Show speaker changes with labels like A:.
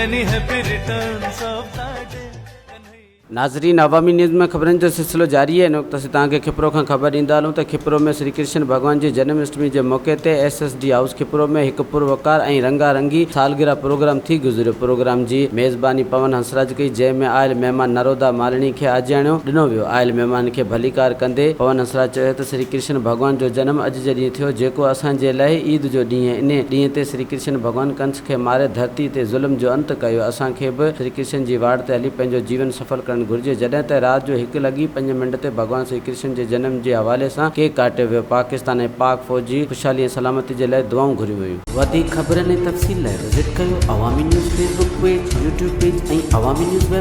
A: many happy returns of the day.
B: नाज़रीन, अवामी news में ख़बरनि जो सिलसिलो जारी है। इन वक़्तु असीं तव्हांखे खिपरो खां ख़बर ॾींदा हलूं त खिपरो में श्री कृष्ण भॻवान जी जन्माष्टमी जे मौक़े ते SSD हाउस खिपरो में हिकु पुरवकार ऐं रंगारंगी सालगिरह प्रोग्राम थी गुज़रियो। प्रोग्राम जी मेज़बानी पवन हंसराज कई, जंहिंमें आयल महिमान नरोदा मालिनी खे आजियाणियो ॾिनो वियो। आयल महिमान खे भलीकार कंदे पवन हंसराज चयो त श्री कृष्ण भॻवान जो जनम अॼु जे ॾींहुं थियो, जेको असांजे लाइ ईद जो ॾींहुं आहे। इन ॾींहं ते श्री कृष्ण भॻवान कंस खे मारे धरती ते ज़ुल्म जो अंत कयो। असांखे बि श्री कृष्ण जी वाड़ ते हली पंहिंजो जीवन सफल करणु घुरिजे। जॾहिं त रात जो 1:05 ते भगवान श्री कृष्ण जे जन्म जे हवाले सां केक काटियो वियो। पाकिस्तान ऐं पाक फ़ौज जी ख़ुशहाली ऐं सलामती जे लाइ दुआऊं घुरियूं वयूं। वधीक ख़बरनि ऐं तफ़सील लाइ विज़िट कयो Awami news Facebook page, YouTube page ऐं अवामी न्यूज़